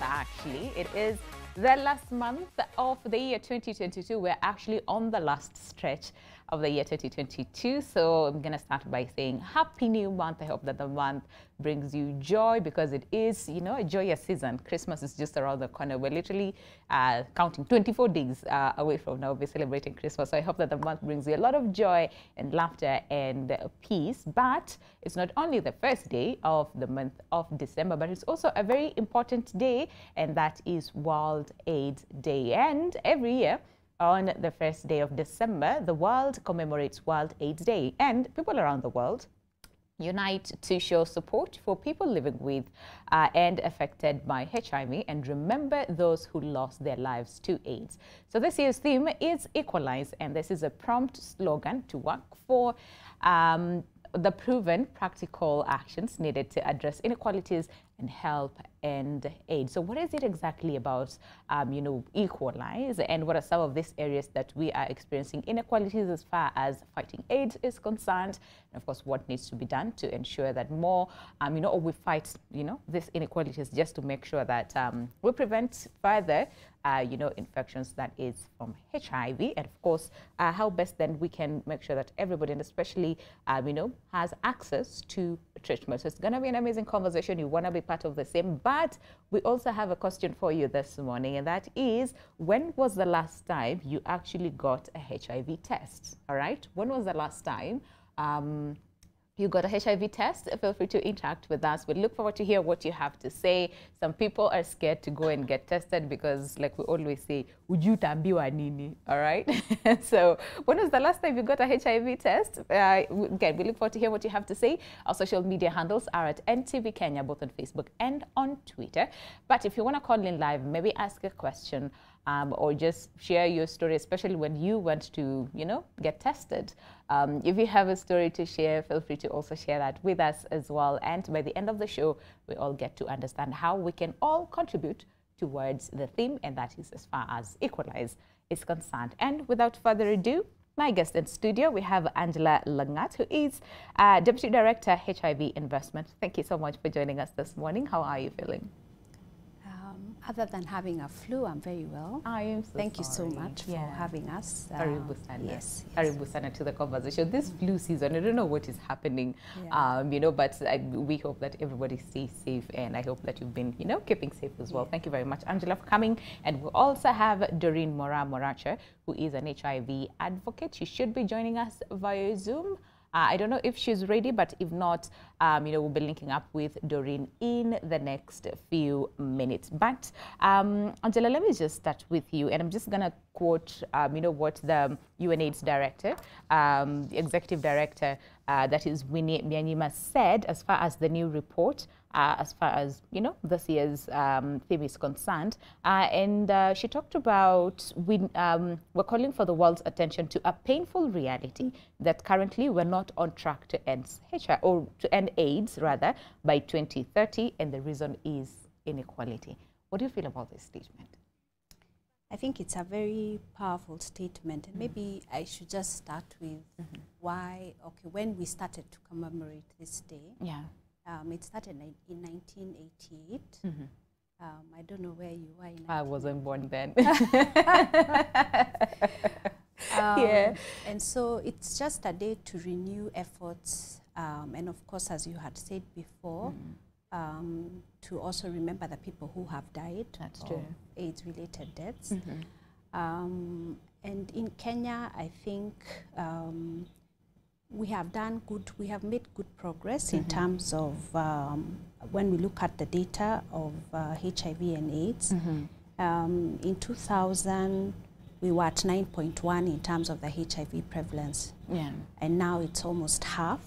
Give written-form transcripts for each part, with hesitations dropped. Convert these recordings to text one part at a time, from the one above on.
Actually, it is the last month of the year 2022. We're actually on the last stretch of the year 2022. So I'm going to start by saying Happy New Month. I hope that the month brings you joy, because it is, you know, a joyous season. Christmas is just around the corner. We're literally counting 24 days away from now. We're celebrating Christmas. So I hope that the month brings you a lot of joy and laughter and peace. But it's not only the first day of the month of December, but it's also a very important day, and that is World AIDS Day. And every year, on the first day of December, the world commemorates World AIDS Day, and people around the world unite to show support for people living with and affected by HIV, and remember those who lost their lives to AIDS. So this year's theme is Equalize, and this is a prompt slogan to work for the proven practical actions needed to address inequalities and help end AIDS. So what is it exactly about, you know, Equalize, and what are some of these areas that we are experiencing inequalities as far as fighting AIDS is concerned? And of course, what needs to be done to ensure that more, you know, or we fight, you know, these inequalities, just to make sure that we prevent further, you know, infections that is from HIV. And of course, how best then we can make sure that everybody, and especially, you know, has access to treatment. So it's going to be an amazing conversation. You want to be part of the same. But we also have a question for you this morning, and that is, when was the last time you actually got a HIV test? All right. When was the last time you got a HIV test? Feel free to interact with us. We look forward to hear what you have to say. Some people are scared to go and get tested because, like we always say, "Uju tambiwa nini?" All right. So when was the last time you got a HIV test? Again, we look forward to hear what you have to say. Our social media handles are at NTV Kenya, both on Facebook and on Twitter. But if you want to call in live, maybe ask a question, or just share your story, especially when you went to, you know, get tested. If you have a story to share, feel free to also share that with us as well. And by the end of the show, we all get to understand how we can all contribute towards the theme, and that is as far as Equalize is concerned. And without further ado, my guest in studio, we have Angela Langat, who is Deputy Director, HIV Investment. Thank you so much for joining us this morning. How are you feeling? Other than having a flu, I'm very well. I am so Thank you sorry. so much for having us. Karibu sana. Yes. Karibu sana to the conversation. This flu season, I don't know what is happening, you know, but we hope that everybody stays safe, and I hope that you've been, you know, keeping safe as well. Thank you very much, Angela, for coming. And we also have Doreen Moracha, who is an HIV advocate. She should be joining us via Zoom. I don't know if she's ready, but if not, you know, we'll be linking up with Doreen in the next few minutes. But Angela, let me just start with you, and I'm just going to quote, you know, what the UNAIDS director, the executive director, that is Winnie Byanyima, said as far as the new report, as far as, you know, this year's theme is concerned. And she talked about, we're calling for the world's attention to a painful reality that currently we're not on track to end HIV, or to end AIDS rather, by 2030, and the reason is inequality. What do you feel about this statement? I think it's a very powerful statement, and maybe I should just start with why, when we started to commemorate this day. Yeah. It started in 1988. I don't know where you were in. I wasn't born then. Yeah. And so it's just a day to renew efforts, and of course, as you had said before, to also remember the people who have died of AIDS-related deaths. And in Kenya, I think we have made good progress in terms of when we look at the data of HIV and AIDS. In 2000, we were at 9.1 in terms of the HIV prevalence. And now it's almost half.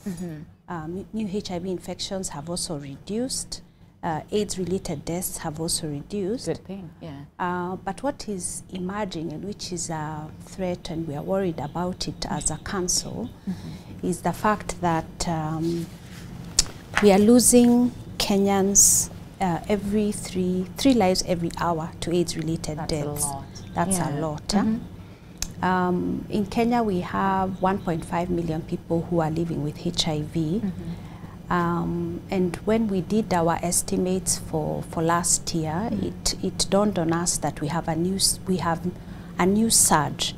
New HIV infections have also reduced. AIDS-related deaths have also reduced. Good thing, but what is emerging, and which is a threat, and we are worried about it as a council, is the fact that we are losing Kenyans every three lives every hour to AIDS-related deaths. A lot. That's a lot. In Kenya, we have 1.5 million people who are living with HIV. And when we did our estimates for last year, it dawned on us that we have a new surge.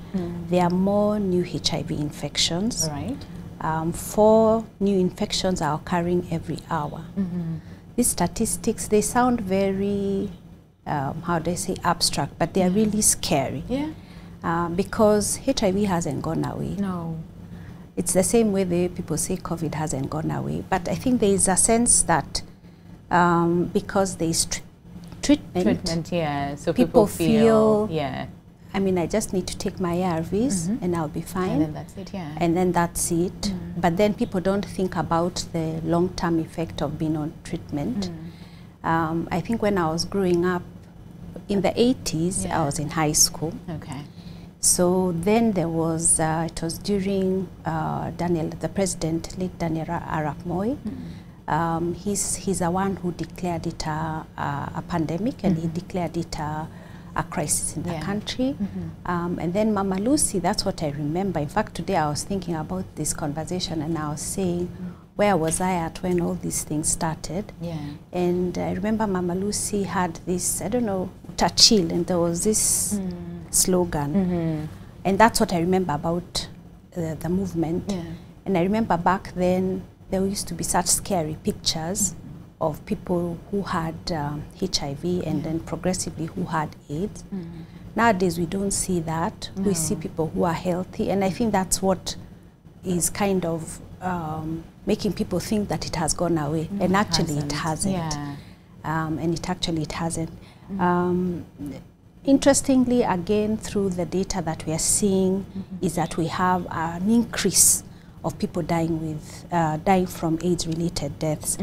There are more new HIV infections. 4 new infections are occurring every hour. These statistics, they sound very, how do I say, abstract, but they are really scary. Because HIV hasn't gone away. It's the same way the people say COVID hasn't gone away. But I think there is a sense that because there is treatment, so people feel, I mean, I just need to take my ARVs and I'll be fine. And then that's it, And then that's it. But then people don't think about the long-term effect of being on treatment. I think when I was growing up, in the 80s, I was in high school. So then there was, it was during the president, late Daniel Arap Moi. He's the one who declared it a pandemic, and he declared it a crisis in the country. And then Mama Lucy, that's what I remember. In fact, today I was thinking about this conversation, and I was saying, where was I at when all these things started? And I remember Mama Lucy had this, I don't know, Tachil, and there was this slogan. And that's what I remember about the movement. And I remember back then, there used to be such scary pictures of people who had HIV and then progressively who had AIDS. Nowadays, we don't see that. We see people who are healthy. And I think that's what is kind of making people think that it has gone away. And actually, it hasn't. And it hasn't. Interestingly, again, through the data that we are seeing, is that we have an increase of people dying from AIDS-related deaths.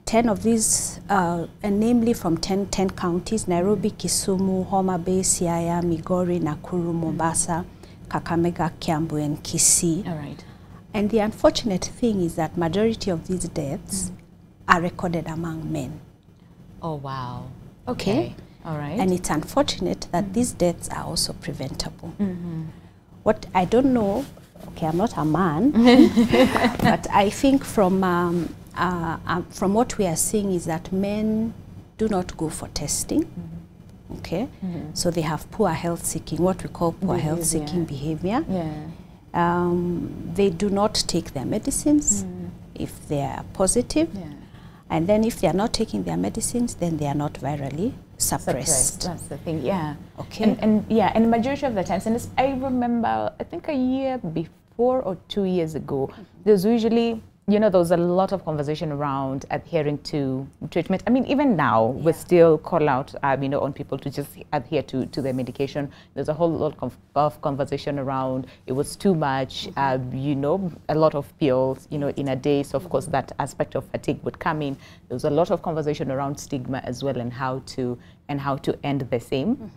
10 of these, and namely from 10 counties: Nairobi, Kisumu, Homa Bay, Siaya, Migori, Nakuru, Mombasa, Kakamega, Kiambu, and Kisii. And the unfortunate thing is that majority of these deaths are recorded among men. Okay. And it's unfortunate that these deaths are also preventable. What I don't know, okay, I'm not a man, but I think from what we are seeing is that men do not go for testing. So they have poor health seeking, what we call poor health seeking behavior. They do not take their medicines if they are positive. And then if they are not taking their medicines, then they are not virally suppressed. That's the thing, And the majority of the times, and I remember, I think a year before or 2 years ago, there's usually, there was a lot of conversation around adhering to treatment. I mean, even now, we still call out, on people to just adhere to their medication. There's a whole lot of conversation around it was too much, a lot of pills, in a day. So, of course, that aspect of fatigue would come in. There was a lot of conversation around stigma as well, and how to end the same.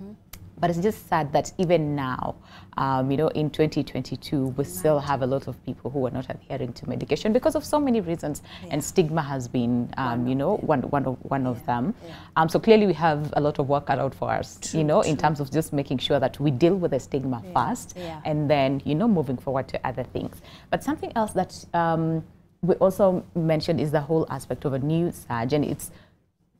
But it's just sad that even now, in 2022, we still have a lot of people who are not adhering to medication because of so many reasons, and stigma has been, one of them. So clearly, we have a lot of work cut out for us, in terms of just making sure that we deal with the stigma first, and then, moving forward to other things. But something else that we also mentioned is the whole aspect of a new surge, and it's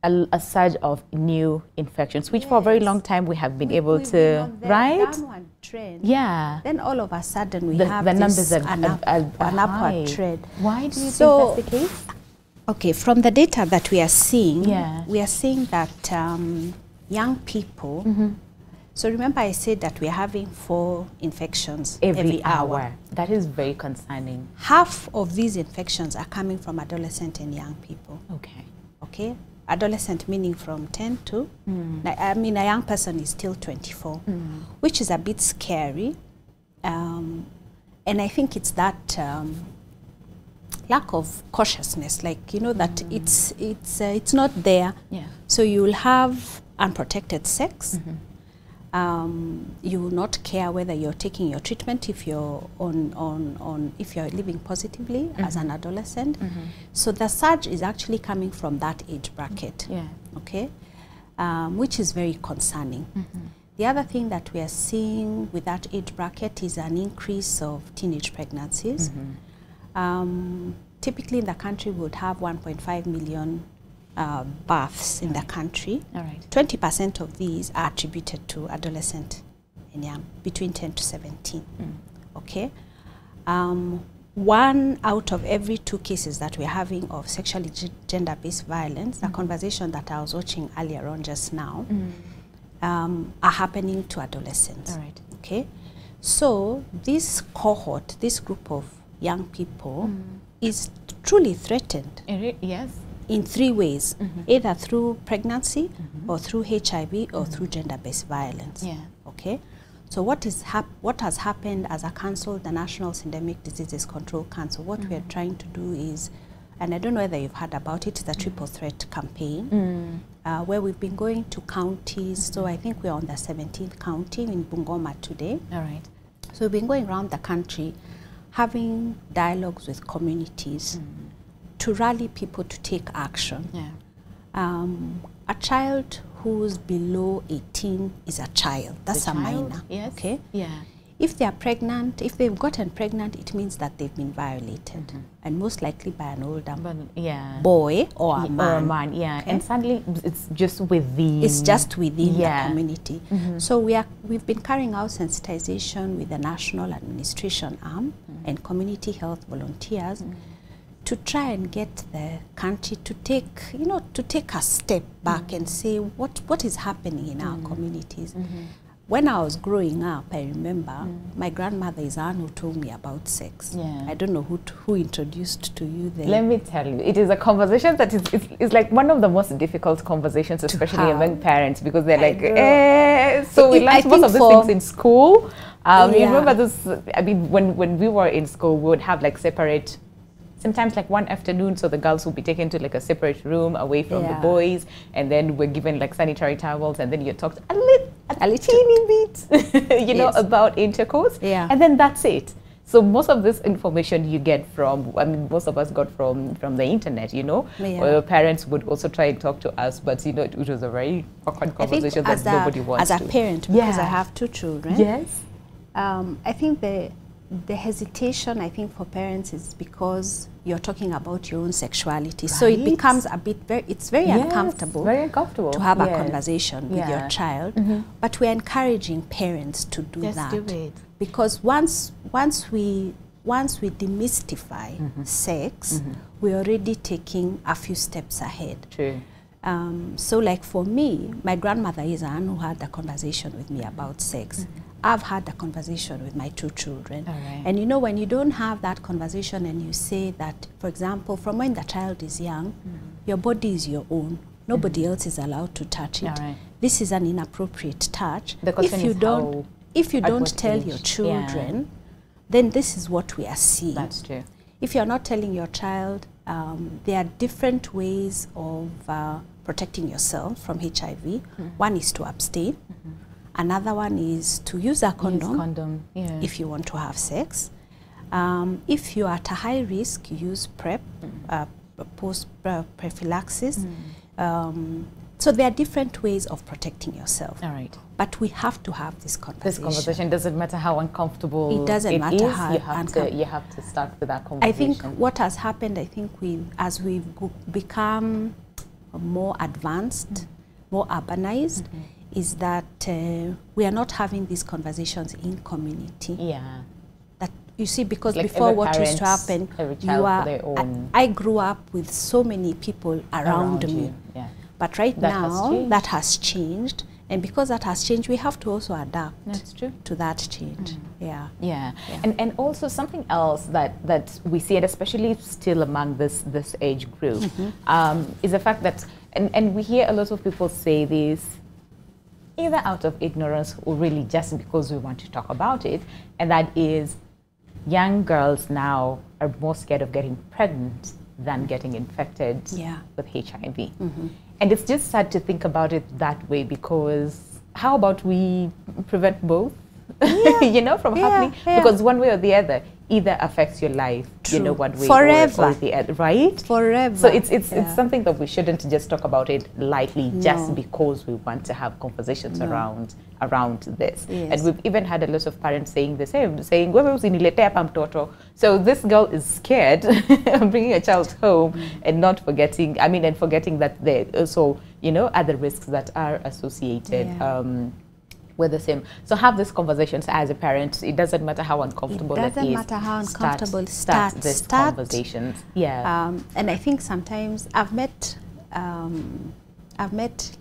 a surge of new infections, which for a very long time we have been able to, right? Downward trend. Yeah. Then all of a sudden we The have numbers are an high. upward trend. Why do you think that's the case? Okay, from the data that we are seeing, Yeah. we are seeing that young people, so remember I said that we are having 4 infections every hour. That is very concerning. Half of these infections are coming from adolescent and young people. Okay. Okay? Adolescent meaning from 10 to, I mean a young person is still 24, which is a bit scary. And I think it's that lack of cautiousness, like, you know, that it's not there. Yeah. So you will have unprotected sex. You will not care whether you're taking your treatment if you're if you're living positively as an adolescent. So the surge is actually coming from that age bracket. Yeah. Okay, which is very concerning. The other thing that we are seeing with that age bracket is an increase of teenage pregnancies. Typically in the country we would have 1.5 million births in the country. All right. 20% of these are attributed to adolescent and young, between 10 to 17. Okay. 1 out of every 2 cases that we're having of sexually gender-based violence, the conversation that I was watching earlier on just now, are happening to adolescents. All right. Okay. So this cohort, this group of young people is truly threatened. Yes. In 3 ways, either through pregnancy or through HIV or through gender-based violence. Yeah. Okay. So what has happened as a council, the National Syndemic Diseases Control Council, what we are trying to do is, and I don't know whether you've heard about it, the Triple Threat campaign, where we've been going to counties. So I think we're on the 17th county in Bungoma today. All right. So we've been going around the country having dialogues with communities to rally people to take action. Yeah. A child who's below 18 is a child. That's a minor. Yes. Okay. Yeah. If they are pregnant, if they've gotten pregnant, it means that they've been violated, and most likely by an older boy or a man. Or a man, yeah. Okay. And sadly, it's just within. It's just within the community. So we've been carrying out sensitization with the National Administration arm and community health volunteers to try and get the country to take a step back and say what is happening in our communities. When I was growing up, I remember my grandmother is the one who told me about sex. Yeah. I don't know who introduced to you then. Let me tell you, it is a conversation that is like one of the most difficult conversations, especially among parents, because they're like, so we learned most of these things in school. You remember this, I mean, when we were in school, we would have like separate, sometimes like one afternoon, so the girls will be taken to like a separate room away from the boys, and then we're given like sanitary towels, and then you talked a teeny bit, you know, about intercourse, and then that's it. So most of this information you get from, I mean, most of us got from the internet, you know, where parents would also try and talk to us, but you know, it was a very awkward conversation that nobody wants to. As a parent, because I have 2 children. Yes. I think the hesitation, I think, for parents is because you're talking about your own sexuality. Right. So it becomes a bit, it's very uncomfortable to have a conversation with your child. But we're encouraging parents to do that. Just do it. Because once we demystify sex, we're already taking a few steps ahead. True. So like for me, my grandmother is the one who had a conversation with me about sex. I've had a conversation with my 2 children. And you know, when you don't have that conversation and you say that, for example, from when the child is young, your body is your own. Nobody else is allowed to touch it. This is an inappropriate touch. If you don't tell your children, then this is what we are seeing. That's true. If you're not telling your child, there are different ways of protecting yourself from HIV. One is to abstain. Another one is to use a condom, if you want to have sex. If you are at a high risk, use PrEP, post-prophylaxis. So there are different ways of protecting yourself. All right. But we have to have this conversation. This conversation doesn't matter how uncomfortable it doesn't matter how you have to start with that conversation. I think what has happened, as we've become more advanced, more urbanized, is that we are not having these conversations in community. Yeah. That you see, because Like before what used to happen, I grew up with so many people around me. Yeah. But that has changed. And because that has changed, we have to also adapt to that change. Yeah. And also something else that we see, and especially still among this age group, is the fact that, and we hear a lot of people say this, either out of ignorance or really just because we want to talk about it, and that is young girls now are more scared of getting pregnant than getting infected with HIV. And it's just sad to think about it that way, because how about we prevent both, you know, from happening? Because one way or the other, either affects your life, you know, one way or the other, right? Forever. So it's something that we shouldn't just talk about it lightly just because we want to have conversations around this. And we've even had a lot of parents saying the same, saying, so this girl is scared of bringing a child home and not forgetting, and forgetting that there are also, you know, other risks that are associated with the same. So have these conversations as a parent. It doesn't matter how uncomfortable it is. It doesn't matter how uncomfortable. Start these conversations. Yeah. And I think sometimes I've met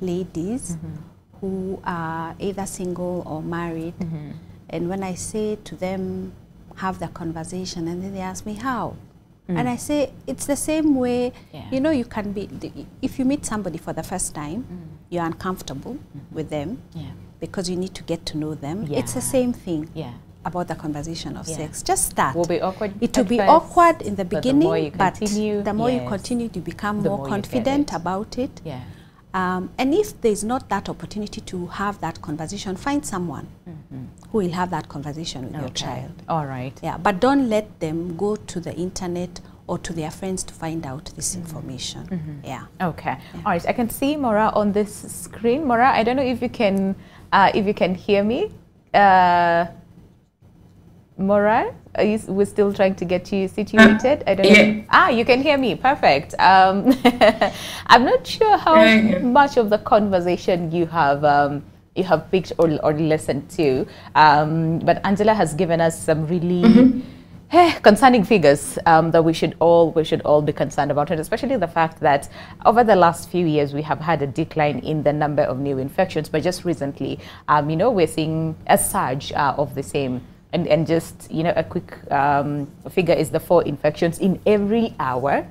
ladies who are either single or married, and when I say to them, have the conversation, and then they ask me how. And I say, it's the same way, you know, you can be, if you meet somebody for the first time, you're uncomfortable with them because you need to get to know them. It's the same thing about the conversation of sex. Just start. It will be awkward. It will be awkward in the beginning, but the more you continue to become more confident about it. And if there's not that opportunity to have that conversation, find someone who will have that conversation with your child. All right. Yeah, but don't let them go to the internet or to their friends to find out this information. Yeah. Okay. All right. I can see Maura on this screen. Maura, I don't know if you can hear me. Maura, we're still trying to get you situated. I don't know. You can hear me. Perfect. I'm not sure how much of the conversation you have picked or listened to, but Angela has given us some really concerning figures that we should all be concerned about, and especially the fact that over the last few years we have had a decline in the number of new infections, but just recently, you know, we're seeing a surge of the same. And just, you know, a quick figure is the 4 infections in every hour.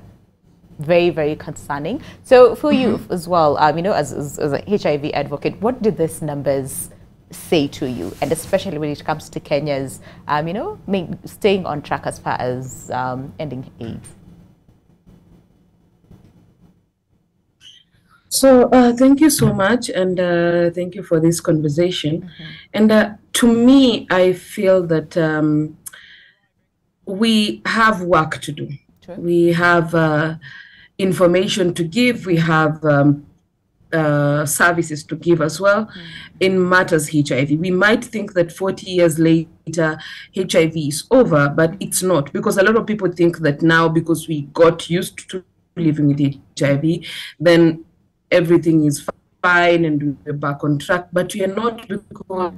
Very, very concerning. So for you as well, you know, as a HIV advocate, what do these numbers say to you? And especially when it comes to Kenya's, you know, staying on track as far as ending AIDS. So thank you so much, and thank you for this conversation. And to me, I feel that we have work to do. We have information to give. We have services to give as well in matters HIV. We might think that 40 years later, HIV is over, but it's not, because a lot of people think that now, because we got used to living with HIV, then everything is fine and we're back on track, but we are not, because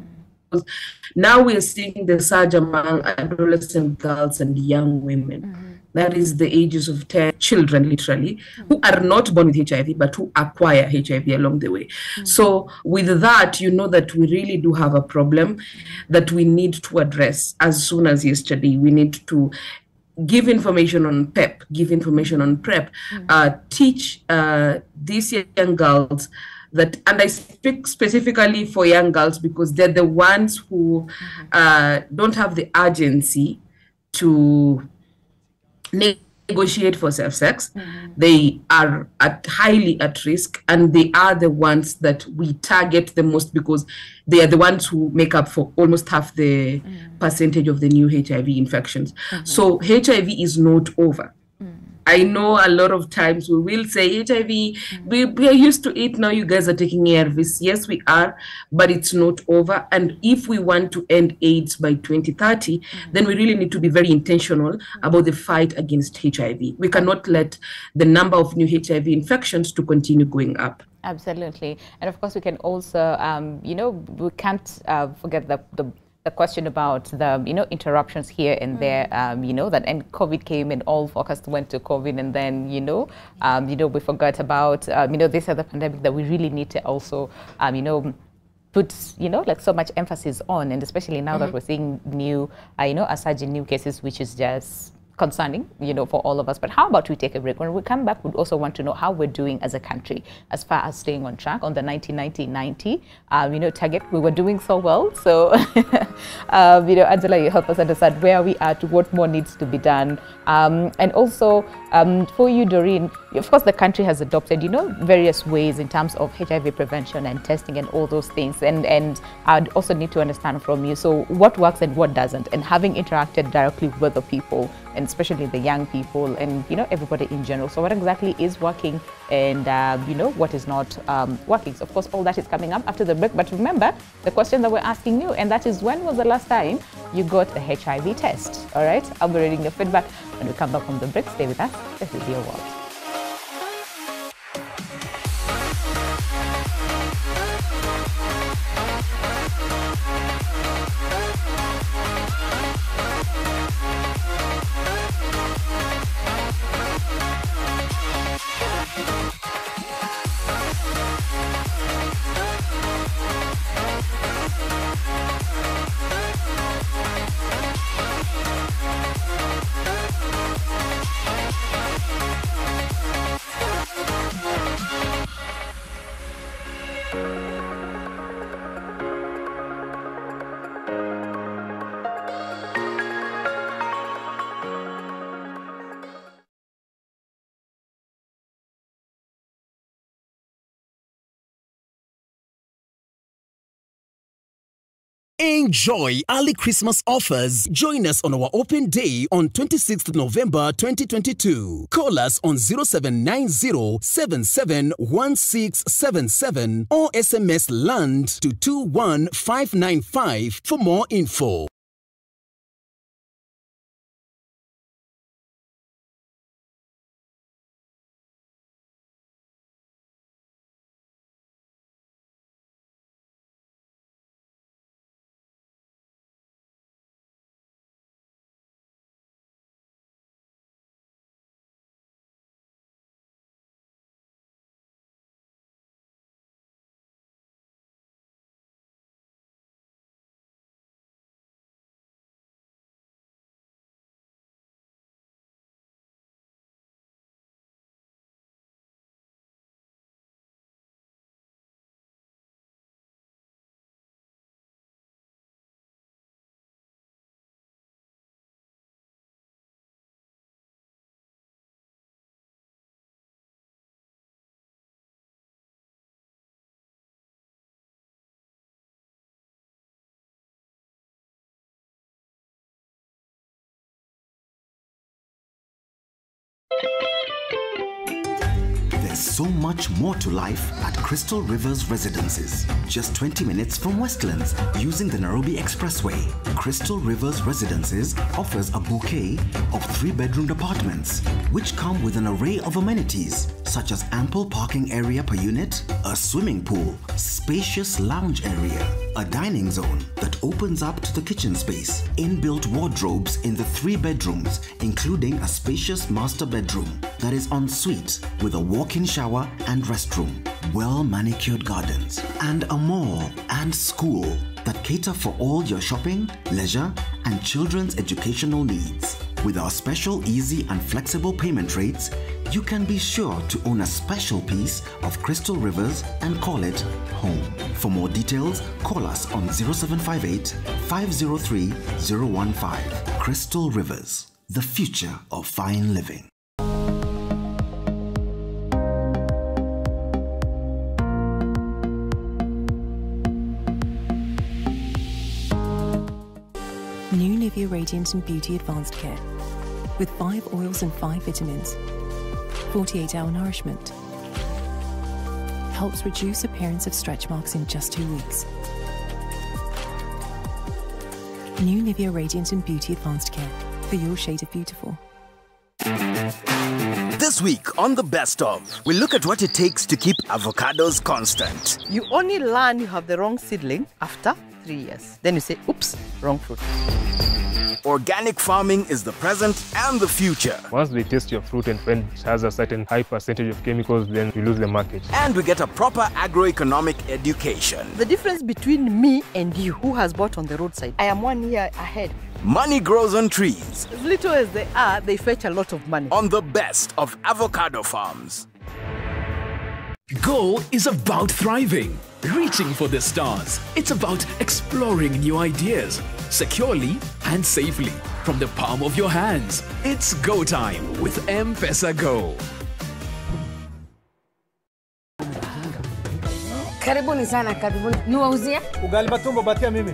now we're seeing the surge among adolescent girls and young women. That is the ages of 10 children, literally, who are not born with HIV, but who acquire HIV along the way. So with that, you know that we really do have a problem that we need to address as soon as yesterday. We need to give information on PEP, give information on PrEP, teach these young girls that, and I speak specifically for young girls because they're the ones who don't have the urgency to negotiate for safe sex. They are highly at risk, and they are the ones that we target the most because they are the ones who make up for almost half the percentage of the new HIV infections. So HIV is not over. I know a lot of times we will say HIV, we are used to it now, you guys are taking ARVs. Yes, we are, but it's not over. And if we want to end AIDS by 2030, then we really need to be very intentional about the fight against HIV. We cannot let the number of new HIV infections to continue going up. Absolutely. And of course, we can also, we can't forget the question about the, interruptions here and there, that and COVID came and all focus went to COVID. And then, we forgot about, this other pandemic that we really need to also, put, like so much emphasis on. And especially now that we're seeing new, a surge in new cases, which is just concerning, for all of us. But how about we take a break? When we come back, we'd also want to know how we're doing as a country as far as staying on track on the 90-90-90, target. We were doing so well. So, Angela, you help us understand where we are, to what more needs to be done. And also, for you, Doreen, of course, the country has adopted, various ways in terms of HIV prevention and testing and all those things. And I'd also need to understand from you, so what works and what doesn't, and having interacted directly with the people, and especially the young people and, everybody in general. So what exactly is working and, what is not working? So of course, all that is coming up after the break. But remember, the question that we're asking you, and that is, when was the last time you got a HIV test? All right, I'll be reading the feedback when we come back from the break. Stay with us. This is Your World. Enjoy early Christmas offers. Join us on our open day on 26th November 2022. Call us on 0790-771677 or SMS LAND to 21595 for more info. There's so much more to life at Crystal Rivers Residences. Just 20 minutes from Westlands using the Nairobi Expressway. Crystal Rivers Residences offers a bouquet of 3-bedroom apartments, which come with an array of amenities such as ample parking area per unit, a swimming pool, spacious lounge area, a dining zone that opens up to the kitchen space, inbuilt wardrobes in the 3 bedrooms, including a spacious master bedroom that is en suite with a walk-in shower and restroom, well-manicured gardens, and a mall and school that cater for all your shopping, leisure, and children's educational needs. With our special, easy, and flexible payment rates, you can be sure to own a special piece of Crystal Rivers and call it home. For more details, call us on 0758 503 015. Crystal Rivers, the future of fine living. New Nivea Radiant and Beauty Advanced Care. with 5 oils and 5 vitamins. 48-hour nourishment. Helps reduce appearance of stretch marks in just 2 weeks. New Nivea Radiant and Beauty Advanced Care for your shade of beautiful. This week on The Best Of, we look at what it takes to keep avocados constant. You only learn you have the wrong seedling after 3 years. Then you say, oops, wrong fruit. Organic farming is the present and the future. Once they taste your fruit and when it has a certain high percentage of chemicals, then you lose the market. And we get a proper agroeconomic education. The difference between me and you, who has bought on the roadside, I am 1 year ahead. Money grows on trees. As little as they are, they fetch a lot of money. On The Best of Avocado Farms. Go is about thriving, reaching for the stars. It's about exploring new ideas, securely and safely, from the palm of your hands. It's go time with M-Pesa Go. Karibuni sana, karibuni. Niwauzie? Ugali matumbo batia mimi.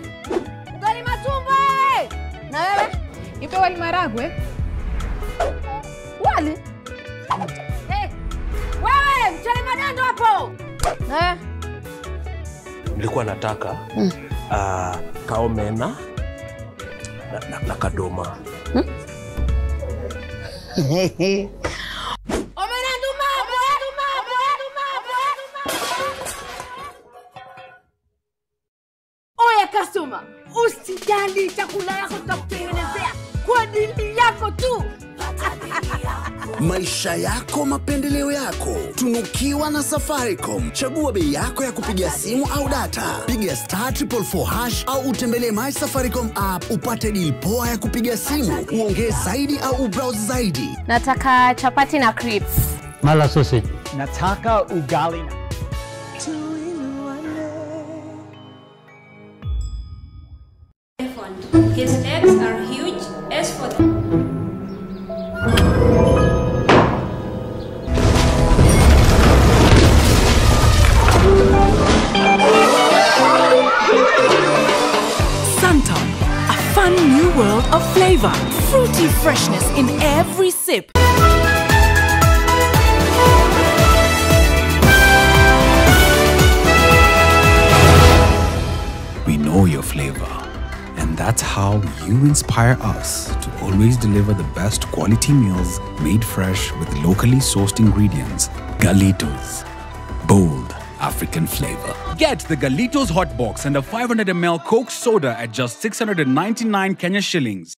Ugali matumbo! Na wewe? Ipe wali maragwe. Wali? Hey! Wewe, mchele madando hapo! Na Nilikuwa nataka kaomena na kadoma. Oya customer, usijali chakula yako tutakutengenezea kwa ajili yako tu. Maisha yako, mapendeleo yako. Tunukiwa na Safaricom. Chagua bei yako ya kupigia simu au data. Piga *444# au utembelee My Safaricom app upate deal poa ya kupiga simu. Uongee zaidi au ubrowse zaidi. Nataka chapati na crips. Mala sausage. Nataka ugali na His legs are huge. As for Santon, a fun new world of flavor, fruity freshness in every sip. We know your flavor, and that's how you inspire us to always deliver the best quality meals made fresh with locally sourced ingredients. Galitos, bold African flavor. Get the Galitos Hot Box and a 500 ml Coke soda at just 699 Kenya shillings.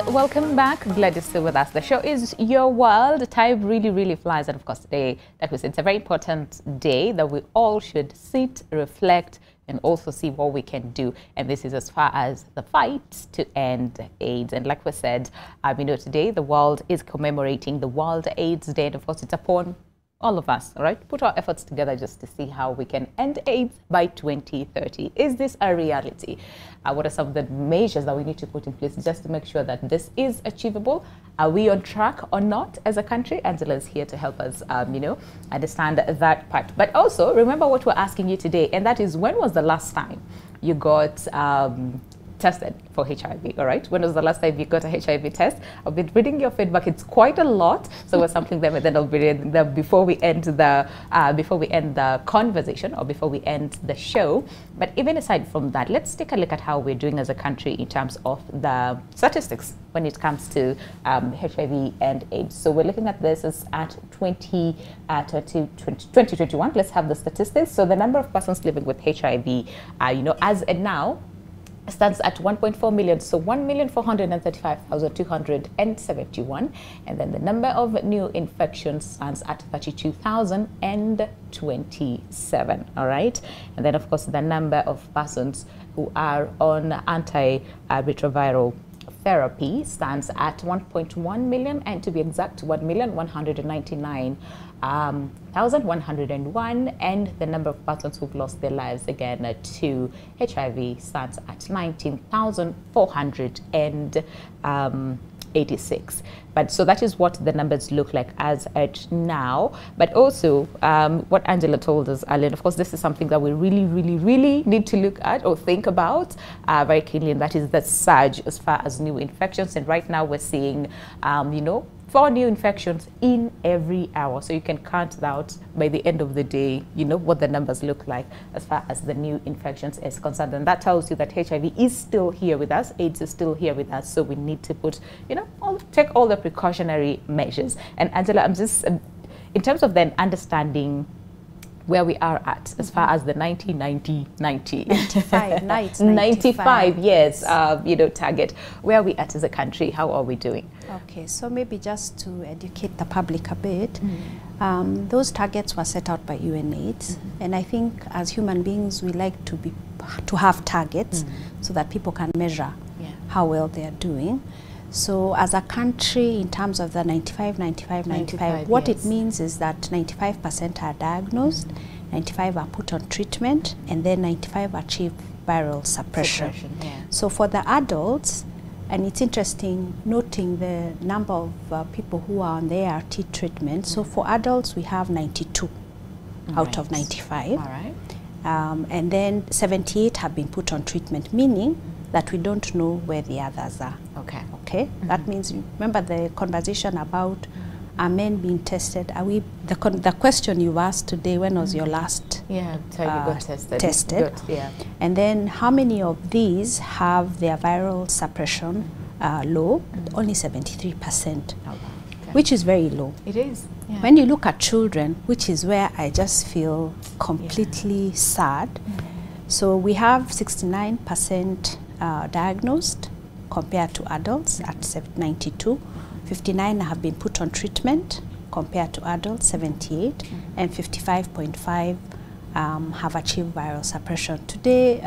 Welcome back. Glad you're still with us. The show is Your World. Time really flies, and of course today, like we said, it's a very important day that we all should sit, reflect, and also see what we can do. And this is as far as the fight to end AIDS. And like we said, today the world is commemorating the World AIDS Day. And of course, it's upon all of us, all right? Put our efforts together just to see how we can end AIDS by 2030. Is this a reality? What are some of the measures that we need to put in place just to make sure that this is achievable? Are we on track or not as a country? Angela is here to help us, understand that part. But also, remember what we're asking you today, and that is, when was the last time you got tested for HIV, all right? When was the last time you got a HIV test? I've been reading your feedback. It's quite a lot. So we're sampling them, and then I'll be reading them before we end the conversation or before we end the show. But even aside from that, let's take a look at how we're doing as a country in terms of the statistics when it comes to HIV and AIDS. So we're looking at this as at 2021. Let's have the statistics. So the number of persons living with HIV, as of now, stands at 1.4 million, so 1,435,271, and then the number of new infections stands at 32,027. All right, and then of course the number of persons who are on antiretroviral therapy stands at 1.1 million, and to be exact, 1,199,101, and the number of persons who've lost their lives again to HIV stands at 19,486. But so that is what the numbers look like as at now. But also what Angela told us earlier, of course, this is something that we really need to look at or think about very keenly, and that is the surge as far as new infections. And right now we're seeing, you know, 4 new infections in every hour. So you can count out by the end of the day, you know, what the numbers look like as far as the new infections is concerned. And that tells you that HIV is still here with us, AIDS is still here with us. So we need to put, you know, take all the precautionary measures. And Angela, I'm just, in terms of then understanding where we are at as far as the 95 years, you know, target. Where are we at as a country? How are we doing? Okay, so maybe just to educate the public a bit, those targets were set out by UNAIDS, and I think as human beings we like to have targets so that people can measure how well they are doing. So as a country, in terms of the 95, what it means is that 95% are diagnosed, 95 are put on treatment, and then 95 achieve viral suppression. So for the adults, and it's interesting noting the number of people who are on the ART treatment. So for adults, we have 92 out of 95. And then 78 have been put on treatment, meaning that we don't know where the others are. Okay. That means, remember the conversation about are men being tested? Are we the question you asked today? When was your last? So you got tested. And then how many of these have their viral suppression low? Only 73%, which is very low. It is. When you look at children, which is where I just feel completely sad. So we have 69% diagnosed compared to adults at 92. 59 have been put on treatment compared to adults, 78, and 55.5 have achieved viral suppression. Today,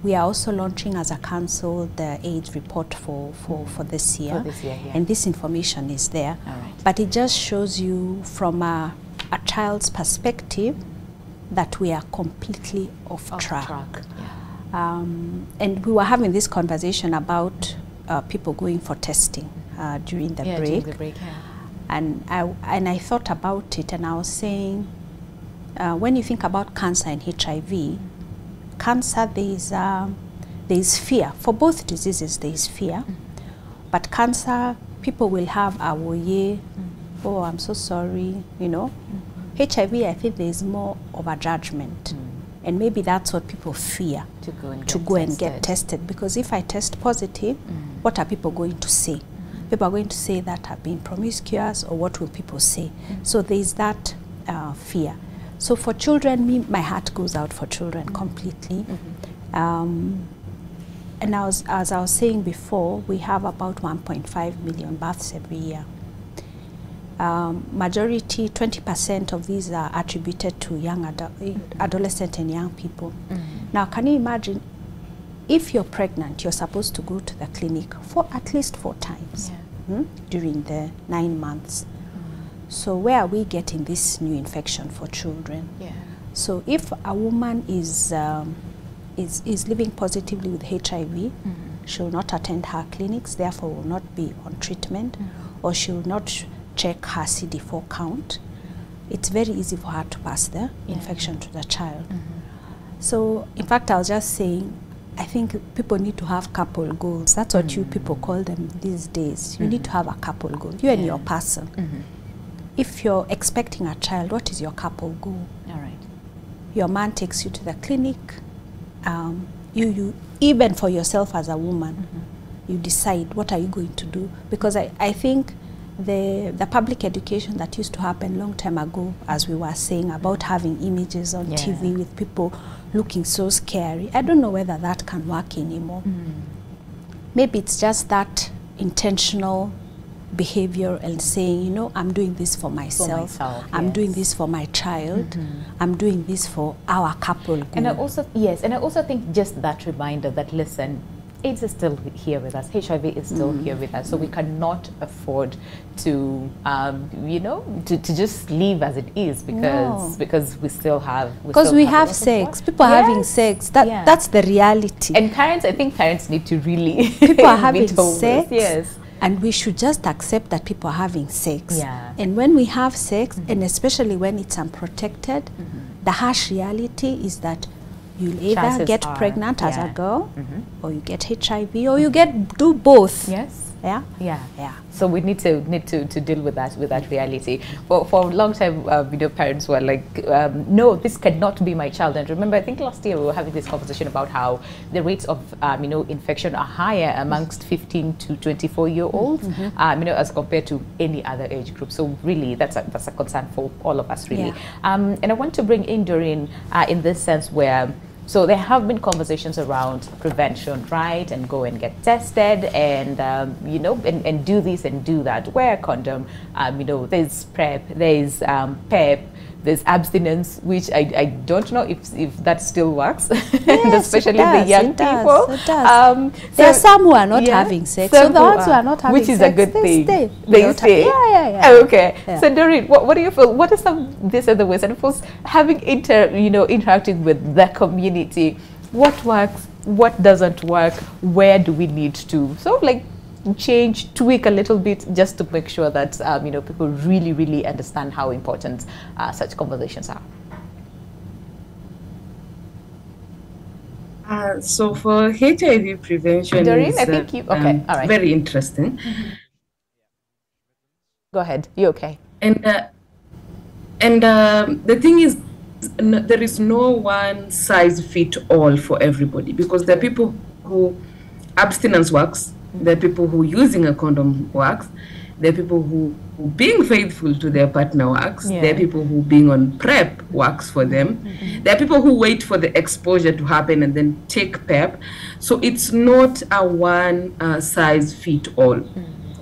we are also launching as a council the AIDS report for this year. And this information is there. But it just shows you from a child's perspective that we are completely off track. And we were having this conversation about people going for testing during the break. And I thought about it, and I was saying, when you think about cancer and HIV, cancer, there is fear. For both diseases, there is fear. But cancer, people will have a woye, oh, I'm so sorry, you know. HIV, I think there is more of a judgment. And maybe that's what people fear, to go and get tested. Because if I test positive, what are people going to say? People are going to say that I've been promiscuous, or what will people say? So there is that fear. So for children, my heart goes out for children completely. And as I was saying before, we have about 1.5 million births every year. Majority, 20% of these are attributed to young adolescent and young people. Now, can you imagine, if you're pregnant, you're supposed to go to the clinic for at least 4 times during the 9 months. So where are we getting this new infection for children? So if a woman is living positively with HIV, she will not attend her clinics, therefore will not be on treatment, or she will not check her CD4 count. It's very easy for her to pass the infection to the child. So in fact, I was just saying, I think people need to have couple goals. That's what you people call them these days. You need to have a couple goal, you and your person. If you're expecting a child, what is your couple goal? Your man takes you to the clinic. You even for yourself as a woman, you decide what are you going to do. Because I think the public education that used to happen long time ago, as we were saying, about having images on TV with people looking so scary. I don't know whether that can work anymore. Maybe it's just that intentional behavior and saying, you know, I'm doing this for myself, I'm doing this for my child, I'm doing this for our couple. And I also, and I also think just that reminder that, listen, AIDS is still here with us, HIV is still here with us, so we cannot afford to, you know, to just leave as it is, because we still have... Because we have sex, people are having sex, that's the reality. And parents, I think parents need to really... People are having sex, yes. And we should just accept that people are having sex. And when we have sex, and especially when it's unprotected, the harsh reality is that you'll either get pregnant as a girl, or you get HIV, or you do both. Yes. Yeah. So we need to deal with that reality. For a long time, you know, parents were like, no, this cannot be my child. And remember, I think last year we were having this conversation about how the rates of you know, infection are higher amongst 15 to 24-year-olds, you know, as compared to any other age group. So really, that's a concern for all of us, really. And I want to bring in Doreen in this sense where. So there have been conversations around prevention, right? And go and get tested, and you know, and do this and do that. Wear a condom. You know, there's PrEP, there's PEP, there's abstinence, which I don't know if that still works, Yes, especially the young people. It does. There are some who are not having sex, so the ones who are not having which is sex, a good thing. They stay. Yeah. Okay. Yeah. So Doreen, what do you feel? What are some these other ways? And of course, having interacting with the community, what works, what doesn't work, where do we need to change, tweak a little bit, just to make sure that you know, people really understand how important such conversations are. So for HIV prevention, Doreen, I think you all right. Very interesting. Go ahead. You okay? And the thing is, there is no one size fit all for everybody, because there are people who abstinence works. There are people who using a condom works. There are people who being faithful to their partner works. There are people who being on PrEP works for them. There are people who wait for the exposure to happen and then take PrEP. So it's not a one size fit all.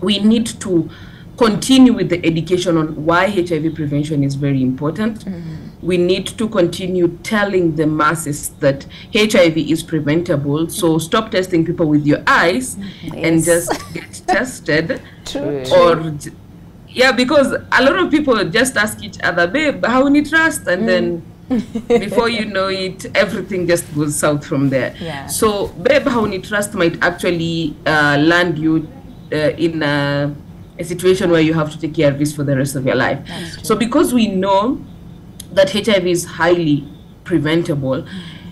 We need to continue with the education on why HIV prevention is very important. We need to continue telling the masses that HIV is preventable. So stop testing people with your eyes and just get tested. Because a lot of people just ask each other, babe, how many trust? And then before you know it, everything just goes south from there. So babe, how many trust might actually land you in a situation where you have to take care of this for the rest of your life. So because we know that HIV is highly preventable,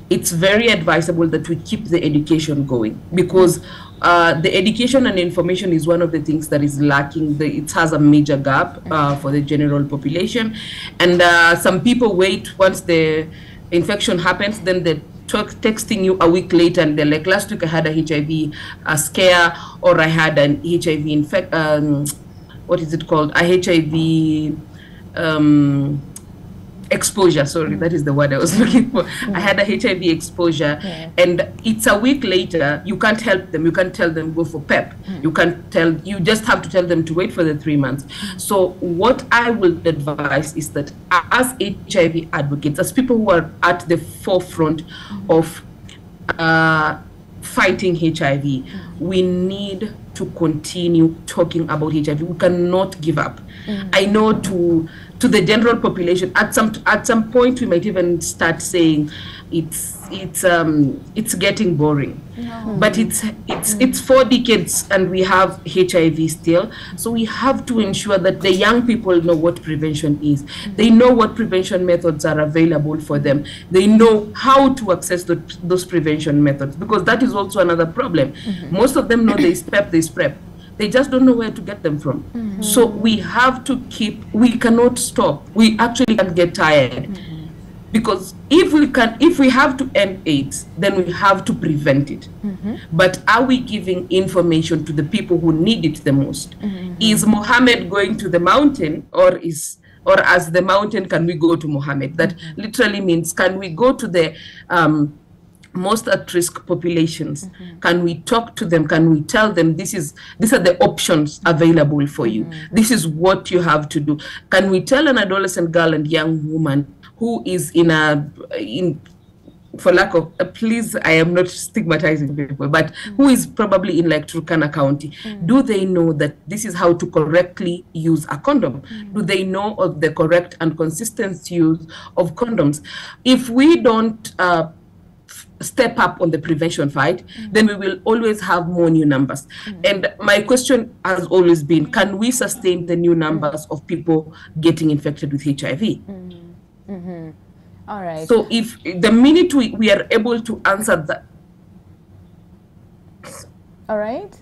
it's very advisable that we keep the education going, because the education and information is one of the things that is lacking. It has a major gap for the general population, and some people wait once the infection happens, then they're texting you a week later and they're like, last week I had a HIV scare, or I had an HIV what is it called? A HIV exposure, sorry, that is the word I was looking for. I had a HIV exposure, and it's a week later. You can't help them. You can't tell them go for PEP. You just have to tell them to wait for the 3 months. So what I will advise is that as HIV advocates, as people who are at the forefront of fighting HIV, we need to continue talking about HIV. We cannot give up. I know to the general population, at some point we might even start saying it's getting boring. But it's 4 decades and we have HIV still. So we have to ensure that the young people know what prevention is. They know what prevention methods are available for them. They know how to access those prevention methods, because that is also another problem. Most of them know there's PEP, there's PrEP. They just don't know where to get them from. So we have to we cannot stop. We actually can't get tired. Because if we have to end AIDS, then we have to prevent it. But are we giving information to the people who need it the most? Is Mohammed going to the mountain, or is or as the mountain can we go to Mohammed? That literally means, can we go to the most at-risk populations? Can we talk to them? Can we tell them these are the options available for you? This is what you have to do. Can we tell an adolescent girl and young woman who is for lack of, please, I am not stigmatizing people, but who is probably in like Turkana County, do they know that this is how to correctly use a condom? Do they know of the correct and consistent use of condoms? If we don't step up on the prevention fight, then we will always have more new numbers. And my question has always been, can we sustain the new numbers of people getting infected with HIV? All right. So if the minute we are able to answer that. All right.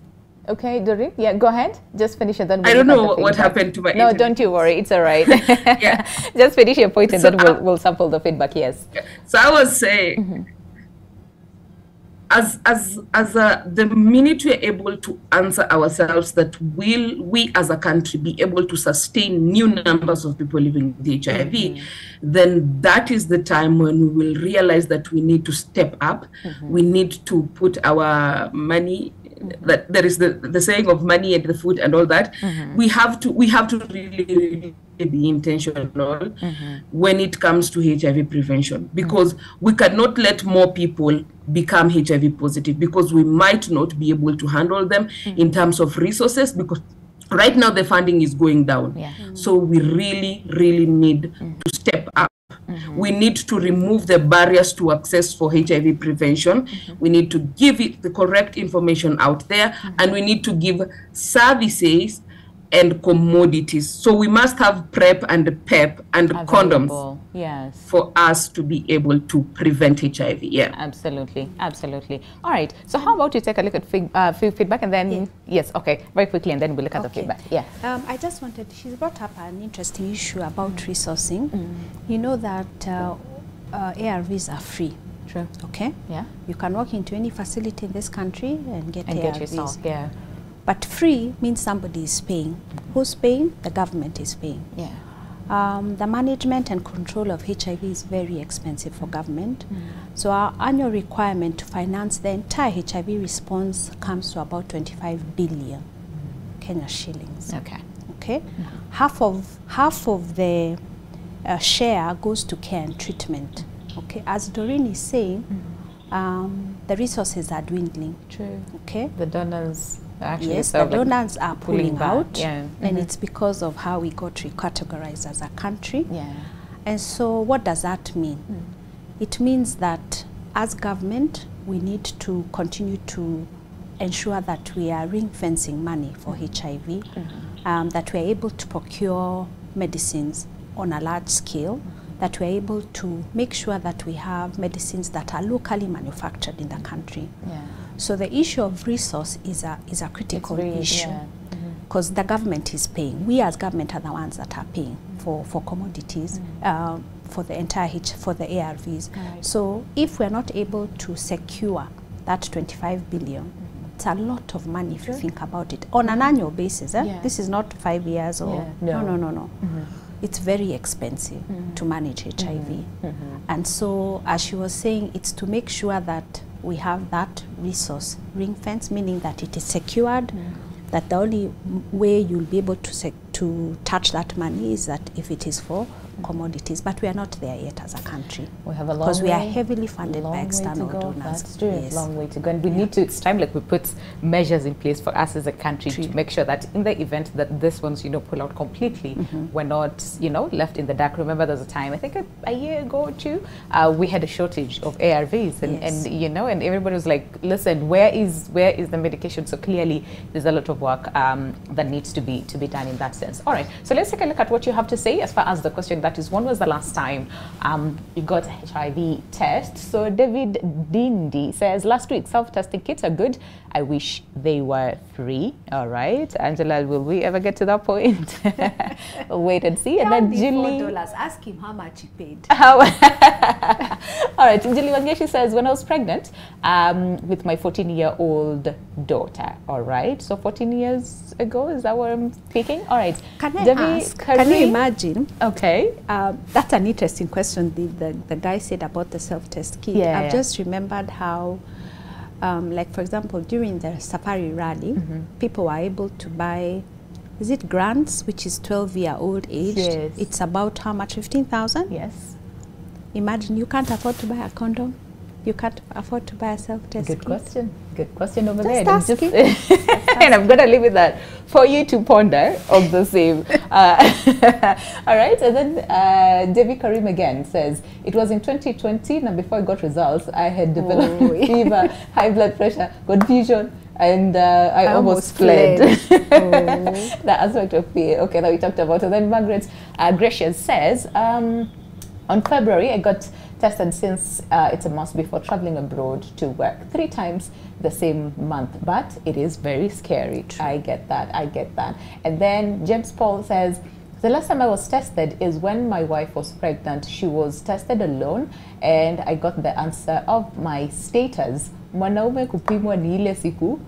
Okay, Doreen, yeah, go ahead. Just finish it. Then I don't know what happened to my No, don't you worry. It's all right. Yeah. Just finish your point and then we'll sample the feedback, yes. So I was saying, the minute we are able to answer ourselves that will we as a country be able to sustain new numbers of people living with HIV, then that is the time when we will realize that we need to step up. We need to put our money, that there is the saying of money and the food and all that. We have to really be intentional when it comes to HIV prevention, because we cannot let more people become HIV positive, because we might not be able to handle them in terms of resources, because right now the funding is going down. So we really need to step up. We need to remove the barriers to access for HIV prevention. We need to give it the correct information out there, and we need to give services and commodities. So we must have PrEP and PEP and condoms, yes, for us to be able to prevent HIV. Yeah, absolutely. All right. So how about you take a look at feedback and then yes, okay, very quickly, and then we'll look at the feedback. Yeah. I just wanted. She's brought up an interesting issue about resourcing. You know that ARVs are free. True. Okay. Yeah. You can walk into any facility in this country and get ARVs. Get yourself. Yeah. But free means somebody is paying. Who's paying? The government is paying. Yeah. The management and control of HIV is very expensive for government. So our annual requirement to finance the entire HIV response comes to about 25 billion Kenya shillings. Okay. Okay. Half of the share goes to care and treatment. Okay. As Doreen is saying, the resources are dwindling. True. Okay. The donors. Actually, yes, the donors are pulling out, yeah. And it's because of how we got recategorized as a country. Yeah. And so what does that mean? It means that as government, we need to continue to ensure that we are ring-fencing money for HIV, that we are able to procure medicines on a large scale, that we are able to make sure that we have medicines that are locally manufactured in the country. Yeah. So the issue of resource is a critical issue, because the government is paying. We as government are the ones that are paying for commodities, for the entire for the ARVs. Right. So if we're not able to secure that 25 billion, it's a lot of money if you think about it on an annual basis. This is not 5 years or no. It's very expensive to manage HIV. And so, as she was saying, it's to make sure that we have that resource ring fence, meaning that it is secured, that the only way you'll be able to touch that money is that if it is for commodities. But we are not there yet as a country. We have a long because we way, are heavily funded by external donors. That's true. Yes. Long way to go. And we need to, it's time like we put measures in place for us as a country to make sure that in the event that this one's, pull out completely, we're not, left in the dark. Remember there's a time, I think a year ago or two, we had a shortage of ARVs and and everybody was like, listen, where is the medication? So clearly there's a lot of work that needs to be done in that sense. All right. So let's take a look at what you have to say as far as the question that is, when was the last time you got a HIV test? So David Dindi says, last week, self-testing kits are good. I wish they were free. All right. Angela, will we ever get to that point? We'll wait and see. And then Julie. $4. Ask him how much he paid. All right. Julie Wangeshi says, when I was pregnant with my 14-year-old daughter. All right. So 14 years ago, is that what I'm speaking? All right. Can I ask, can you imagine? Okay. That's an interesting question the guy said about the self-test kit. Yeah, I've just remembered how, like for example, during the Safari Rally, people were able to buy, is it grants, which is 12-year-old age? Yes. It's about how much, 15,000? Yes. Imagine you can't afford to buy a condom. You can't afford to buy a self-test kit. Good question. Good question over Just there. ask him. And I'm going to leave with that for you to ponder of the same. All right. And then Devi Karim again says, it was in 2020, and before I got results, I had developed fever, high blood pressure, confusion, and I almost fled. That aspect of fear. Okay, that we talked about. And then Margaret Gracious says, on February, I got tested since it's a must before traveling abroad to work 3 times the same month, but it is very scary. True. I get that. I get that. And then James Paul says, the last time I was tested is when my wife was pregnant. She was tested alone, and I got the answer of my status. Mwanaume kupimwa ni ile siku.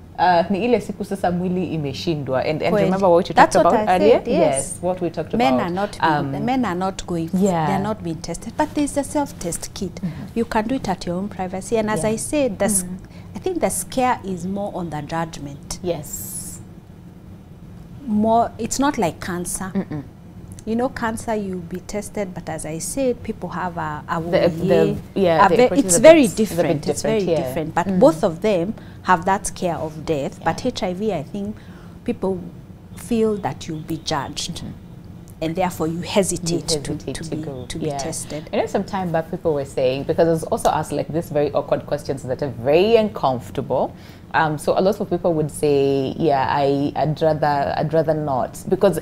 Ni ile siku sasa mwili imeshindwa. And remember what you talked about earlier? Yes, what we talked men about. Are not men are not going, they are not being tested. But there's a self-test kit. You can do it at your own privacy. And as I said, I think the scare is more on the judgment. Yes. More, it's not like cancer. You know, cancer, you'll be tested, but as I said, people have it's very different. It's very different. But both of them have that scare of death. But HIV, I think, people feel that you'll be judged. And therefore, you hesitate to be tested. I know some time back people were saying, because I was also asked like this very awkward questions that are very uncomfortable. So a lot of people would say, yeah, I'd rather not, because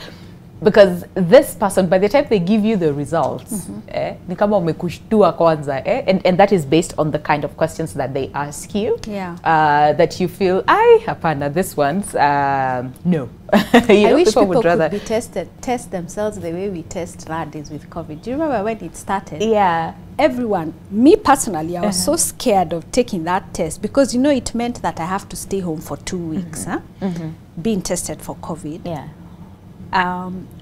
this person, by the time they give you the results, ni kama umekushtua kwanza, and that is based on the kind of questions that they ask you, that you feel, hapana, this one's, no. I wish people could be test themselves the way we test radis with COVID. Do you remember when it started? Yeah. Everyone, me personally, I was so scared of taking that test because, you know, it meant that I have to stay home for 2 weeks, being tested for COVID. Yeah.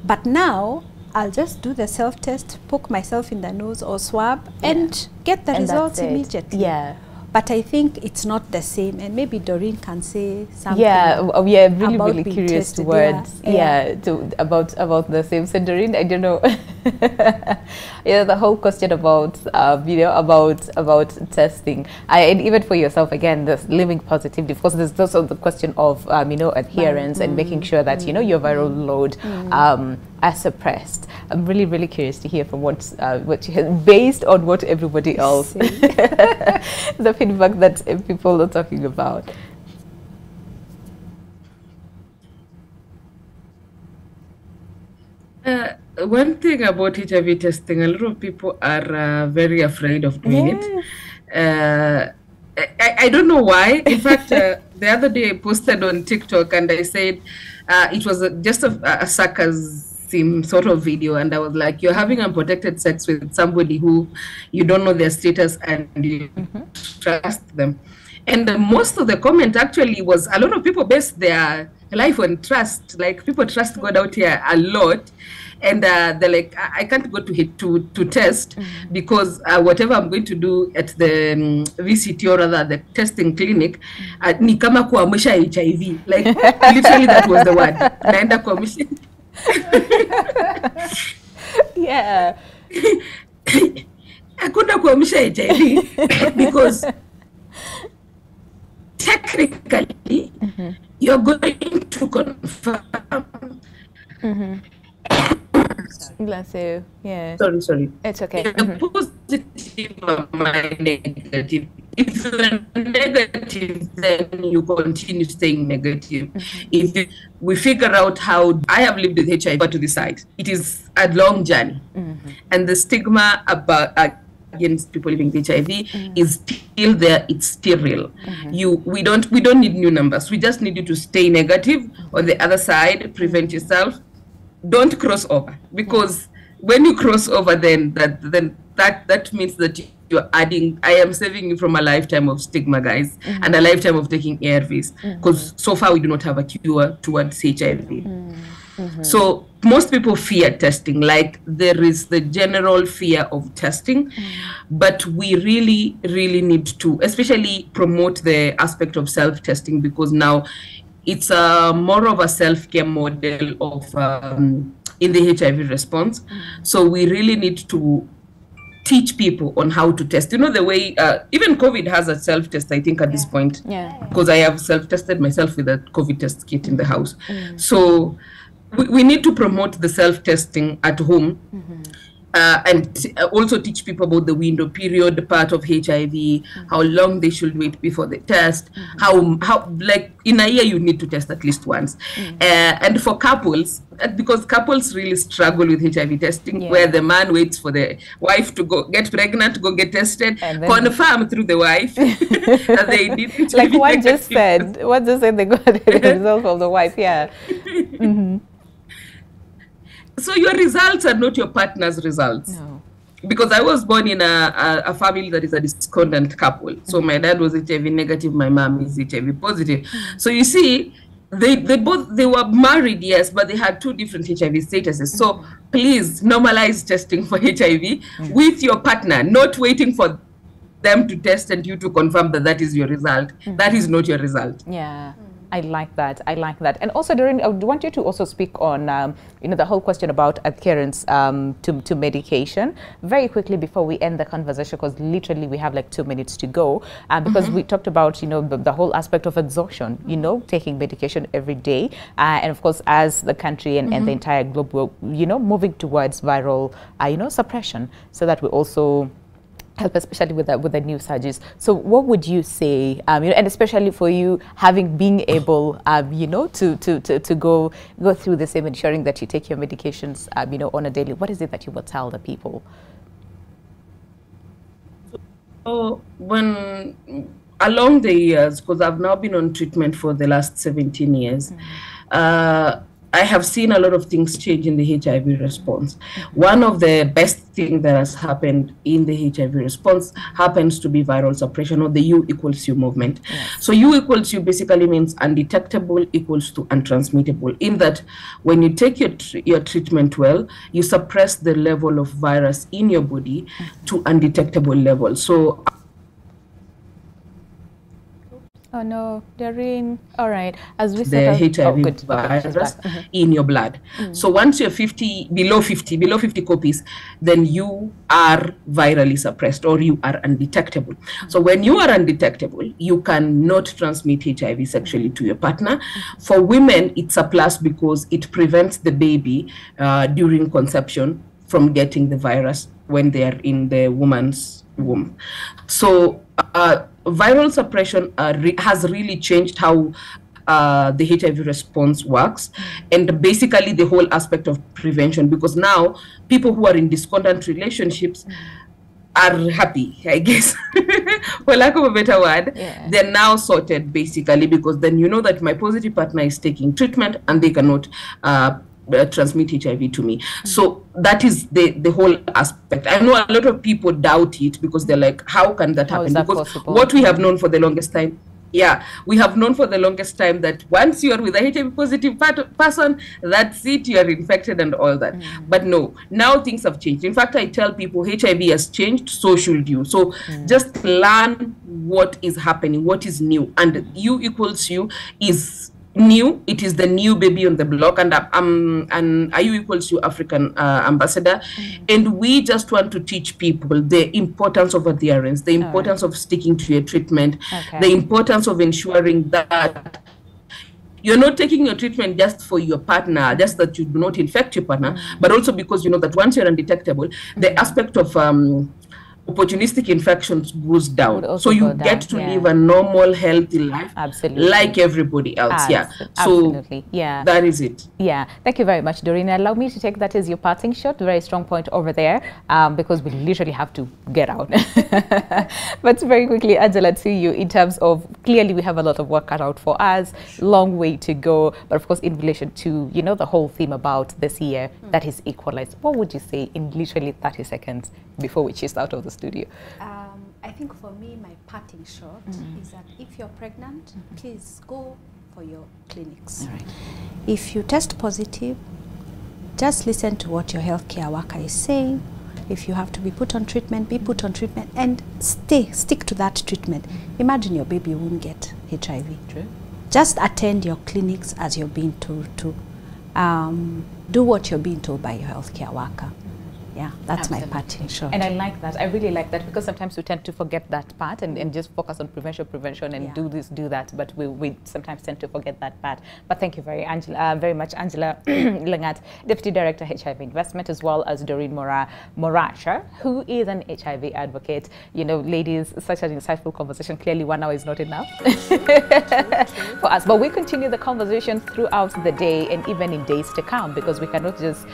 But now, I'll just do the self-test, poke myself in the nose or swab, and get the results immediately. Yeah. But I think it's not the same, and maybe Doreen can say something. Yeah, we are really curious tested. towards about the same. So Doreen, I don't know. The whole question about about testing, and even for yourself again, the living positively. Of course, there's also the question of adherence and making sure that your viral load are suppressed. I'm really curious to hear from what you have, based on what everybody else the feedback that people are talking about. One thing about HIV testing, a lot of people are very afraid of doing it. I don't know why. In fact, the other day I posted on TikTok and I said it was just a sarcasm sort of video, and I was like, you're having unprotected sex with somebody who you don't know their status and you trust them. And most of the comment actually was a lot of people base their life on trust. Like, people trust God out here a lot. And they're like, I can't go to test because whatever I'm going to do at the VCT or rather the testing clinic, ni kama kuamsha HIV. Like, literally that was the word. Naenda kuamsha. Yeah. Hakuna kuamsha HIV because technically you're going to confirm. Bless you. Yeah. Sorry. It's okay. Positive or negative. if you're negative, then you continue staying negative. If we figure out how, I have lived with HIV to the side. It is a long journey, and the stigma against people living with HIV is still there. It's still real. We don't need new numbers. We just need you to stay negative on the other side. Prevent yourself. Don't cross over, because when you cross over, then that means that you're adding. I am saving you from a lifetime of stigma, guys, and a lifetime of taking ARVs, because so far we do not have a cure towards HIV. So most people fear testing, like there is the general fear of testing, but we really, really need to especially promote the aspect of self-testing, because now it's more of a self-care model of in the HIV response. So we really need to teach people on how to test. You know, the way even COVID has a self-test, I think, at this point, because I have self-tested myself with a COVID test kit in the house. So we need to promote the self-testing at home, and also teach people about the window period part of HIV, how long they should wait before they test, how like in a year you need to test at least once. And for couples, because couples really struggle with HIV testing, where the man waits for the wife to go get pregnant, to go get tested, confirm through the wife that they did HIV. Like what just said they got the result of the wife, So your results are not your partner's results. No. Because I was born in a family that is a discordant couple. So my dad was HIV negative, my mom is HIV positive. So you see, they were married, yes, but they had two different HIV statuses. So please normalize testing for HIV with your partner, not waiting for them to test and you to confirm that that is your result. That is not your result. Yeah. I like that. And also, Doreen, I want you to also speak on, the whole question about adherence to medication very quickly before we end the conversation, because literally we have like 2 minutes to go. Because we talked about, the whole aspect of exhaustion, taking medication every day. And of course, as the country and the entire globe, will, moving towards viral, suppression, so that we also help, especially with the new surges. So what would you say, and especially for you, being able, to go through the same, ensuring that you take your medications, on a daily, what is it that you will tell the people? So when, along the years, because I've now been on treatment for the last 17 years, I have seen a lot of things change in the HIV response. One of the best things that has happened in the HIV response happens to be viral suppression, or the U equals U movement. So U equals U basically means undetectable equals to untransmittable, in that when you take your treatment well, you suppress the level of virus in your body to undetectable level. So oh no, Doreen. All right. As we said, the HIV virus in your blood. So once you're below 50 copies, then you are virally suppressed, or you are undetectable. So when you are undetectable, you cannot transmit HIV sexually to your partner. For women, it's a plus because it prevents the baby during conception from getting the virus when they are in the woman's womb. So viral suppression has really changed how the HIV response works, and basically the whole aspect of prevention, because now people who are in discordant relationships are happy, I guess, for lack of a better word. They're now sorted, basically, because then you know that my positive partner is taking treatment and they cannot transmit HIV to me. So that is the whole aspect. I know a lot of people doubt it, because they're like, how can that happen? Because possible? What we have known for the longest time, we have known for the longest time that once you are with a HIV positive person, that's it, you are infected and all that. But no, now things have changed. In fact, I tell people HIV has changed, so should you. So just learn what is happening, what is new. And U equals U is new. It is the new baby on the block, and I'm IU equals U African ambassador, and we just want to teach people the importance of adherence, the importance of sticking to your treatment, the importance of ensuring that you're not taking your treatment just for your partner, just that you do not infect your partner, but also because you know that once you're undetectable, the aspect of opportunistic infections goes down. So you get to yeah. live a normal, healthy life, absolutely, like everybody else. Absolutely. Yeah. That is it. Yeah. Thank you very much, Doreen. Allow me to take that as your parting shot. Very strong point over there, because we literally have to get out. But very quickly, Angela, to you, in terms of, clearly we have a lot of work cut out for us, long way to go. But of course, in relation to, you know, the whole theme about this year, that is equalized. What would you say in literally 30 seconds before we chase out of the studio? I think for me, my parting shot is that if you're pregnant, please go for your clinics. All right. If you test positive, just listen to what your healthcare worker is saying. If you have to be put on treatment, be put on treatment, and stick to that treatment. Imagine your baby won't get HIV. True. Just attend your clinics as you're being told to. Do what you're being told by your healthcare worker. Yeah, that's my parting shot. And I like that. I really like that, because sometimes we tend to forget that part and just focus on prevention and do this, do that. But we sometimes tend to forget that part. But thank you very much, Angela Langat, Deputy Director, HIV Investment, as well as Doreen Moracha, who is an HIV advocate. You know, ladies, such an insightful conversation. Clearly 1 hour is not enough for us. But we continue the conversation throughout the day and even in days to come, because we cannot just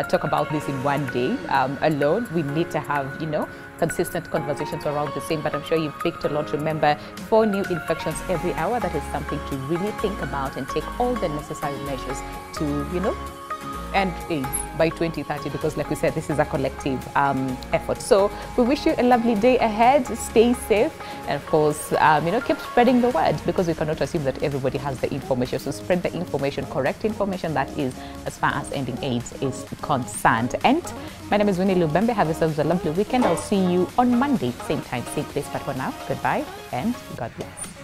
talk about this in one day. Alone. We need to have, you know, consistent conversations around the same. But I'm sure you've picked a lot. Remember, 4 new infections every hour. That is something to really think about and take all the necessary measures to, you know, end AIDS by 2030, because like we said, this is a collective effort. So we wish you a lovely day ahead. Stay safe, and of course, you know, keep spreading the word, because we cannot assume that everybody has the information. So spread the information, correct information, that is, as far as ending AIDS is concerned. And my name is Winnie Lubembe. Have yourselves a lovely weekend. I'll see you on Monday, same time, same place. But for now, goodbye and God bless.